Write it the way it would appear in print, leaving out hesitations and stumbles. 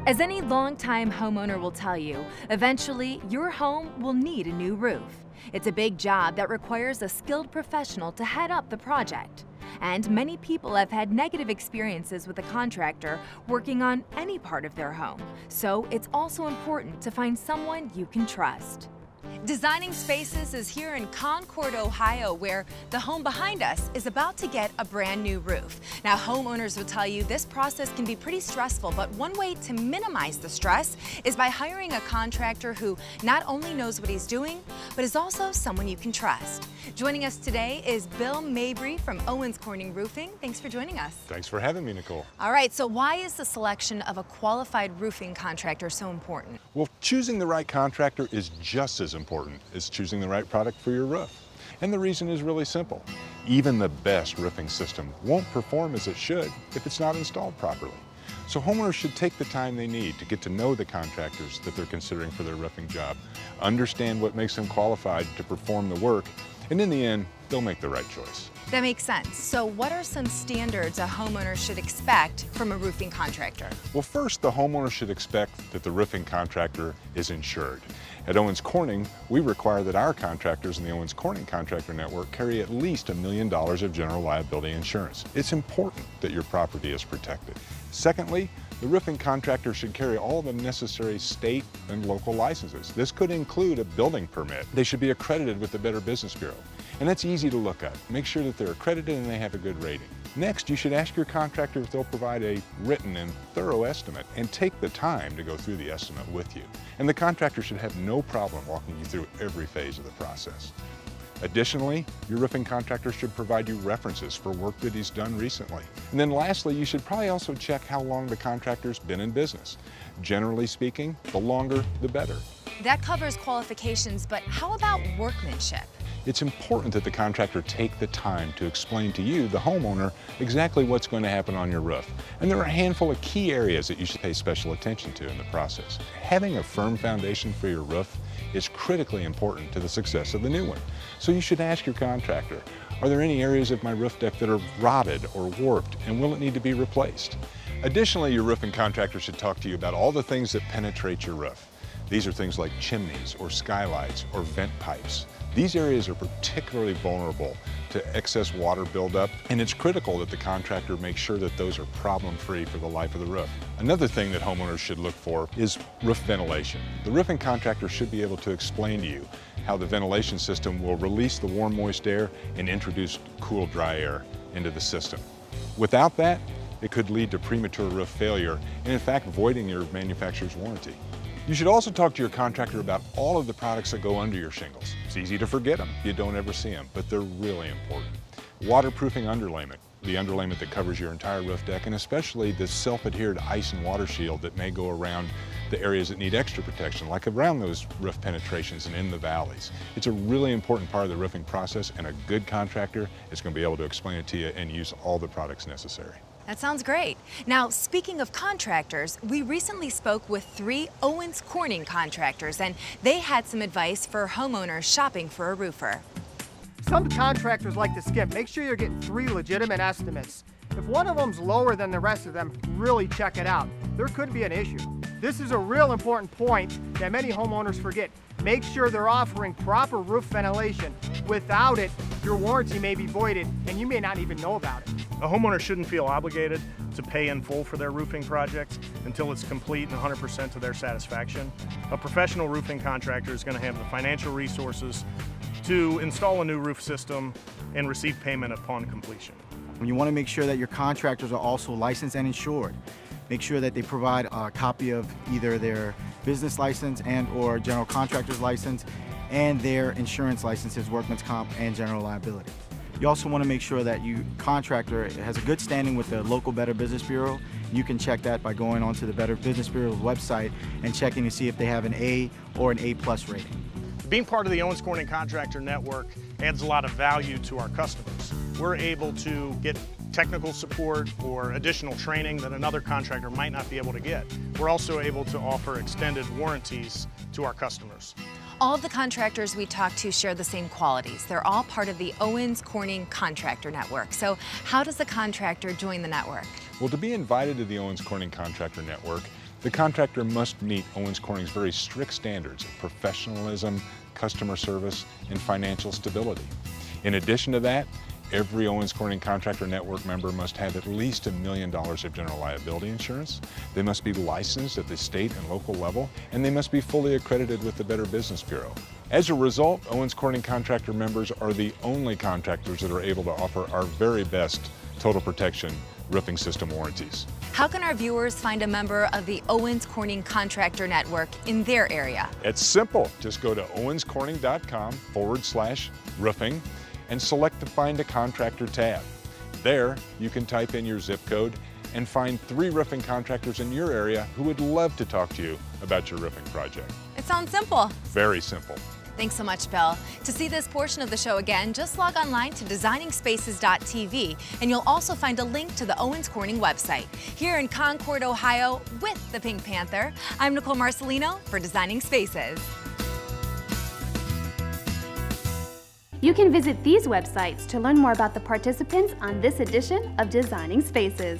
As any longtime homeowner will tell you, eventually your home will need a new roof. It's a big job that requires a skilled professional to head up the project. And many people have had negative experiences with a contractor working on any part of their home. So it's also important to find someone you can trust. Designing Spaces is here in Concord, Ohio, where the home behind us is about to get a brand new roof. Now, homeowners will tell you this process can be pretty stressful, but one way to minimize the stress is by hiring a contractor who not only knows what he's doing, but is also someone you can trust. Joining us today is Bill Mabry from Owens Corning Roofing. Thanks for joining us. Thanks for having me, Nicole. All right, so why is the selection of a qualified roofing contractor so important? Well, choosing the right contractor is just as important as choosing the right product for your roof. And the reason is really simple. Even the best roofing system won't perform as it should if it's not installed properly. So homeowners should take the time they need to get to know the contractors that they're considering for their roofing job, understand what makes them qualified to perform the work, and in the end, they'll make the right choice. That makes sense. So what are some standards a homeowner should expect from a roofing contractor? Well, first, the homeowner should expect that the roofing contractor is insured. At Owens Corning, we require that our contractors in the Owens Corning Contractor Network carry at least $1 million of general liability insurance. It's important that your property is protected. Secondly, the roofing contractor should carry all the necessary state and local licenses. This could include a building permit. They should be accredited with the Better Business Bureau. And that's easy to look up. Make sure that they're accredited and they have a good rating. Next, you should ask your contractor if they'll provide a written and thorough estimate and take the time to go through the estimate with you. And the contractor should have no problem walking you through every phase of the process. Additionally, your roofing contractor should provide you references for work that he's done recently. And then lastly, you should probably also check how long the contractor's been in business. Generally speaking, the longer, the better. That covers qualifications, but how about workmanship? It's important that the contractor take the time to explain to you, the homeowner, exactly what's going to happen on your roof. And there are a handful of key areas that you should pay special attention to in the process. Having a firm foundation for your roof is critically important to the success of the new one. So you should ask your contractor, are there any areas of my roof deck that are rotted or warped, and will it need to be replaced? Additionally, your roofing contractor should talk to you about all the things that penetrate your roof. These are things like chimneys or skylights or vent pipes. These areas are particularly vulnerable to excess water buildup, and it's critical that the contractor make sure that those are problem-free for the life of the roof. Another thing that homeowners should look for is roof ventilation. The roofing contractor should be able to explain to you how the ventilation system will release the warm, moist air and introduce cool, dry air into the system. Without that, it could lead to premature roof failure and, in fact, voiding your manufacturer's warranty. You should also talk to your contractor about all of the products that go under your shingles. It's easy to forget them. You don't ever see them, but they're really important. Waterproofing underlayment, the underlayment that covers your entire roof deck, and especially the self-adhered ice and water shield that may go around the areas that need extra protection, like around those roof penetrations and in the valleys. It's a really important part of the roofing process, and a good contractor is going to be able to explain it to you and use all the products necessary. That sounds great. Now, speaking of contractors, we recently spoke with 3 Owens Corning contractors, and they had some advice for homeowners shopping for a roofer. Some contractors like to skip. Make sure you're getting 3 legitimate estimates. If one of them's lower than the rest of them, really check it out. There could be an issue. This is a real important point that many homeowners forget. Make sure they're offering proper roof ventilation. Without it, your warranty may be voided and you may not even know about it. A homeowner shouldn't feel obligated to pay in full for their roofing project until it's complete and 100% to their satisfaction. A professional roofing contractor is going to have the financial resources to install a new roof system and receive payment upon completion. You want to make sure that your contractors are also licensed and insured. Make sure that they provide a copy of either their business license and or general contractor's license and their insurance licenses, workman's comp and general liability. You also want to make sure that your contractor has a good standing with the local Better Business Bureau. You can check that by going onto the Better Business Bureau's website and checking to see if they have an A or an A+ rating. Being part of the Owens Corning Contractor Network adds a lot of value to our customers. We're able to get technical support or additional training that another contractor might not be able to get. We're also able to offer extended warranties to our customers. All of the contractors we talk to share the same qualities. They're all part of the Owens Corning Contractor Network. So how does a contractor join the network? Well, to be invited to the Owens Corning Contractor Network, The contractor must meet Owens Corning's very strict standards of professionalism, customer service, and financial stability. In addition to that, every Owens Corning Contractor Network member must have at least $1 million of general liability insurance. They must be licensed at the state and local level, and they must be fully accredited with the Better Business Bureau. As a result, Owens Corning Contractor members are the only contractors that are able to offer our very best total protection roofing system warranties. How can our viewers find a member of the Owens Corning Contractor Network in their area? It's simple. Just go to owenscorning.com/roofing and select the Find a Contractor tab. There, you can type in your zip code and find 3 roofing contractors in your area who would love to talk to you about your roofing project. It sounds simple. Very simple. Thanks so much, Bill. To see this portion of the show again, just log online to designingspaces.tv, and you'll also find a link to the Owens Corning website. Here in Concord, Ohio, with the Pink Panther, I'm Nicole Marcelino for Designing Spaces. You can visit these websites to learn more about the participants on this edition of Designing Spaces.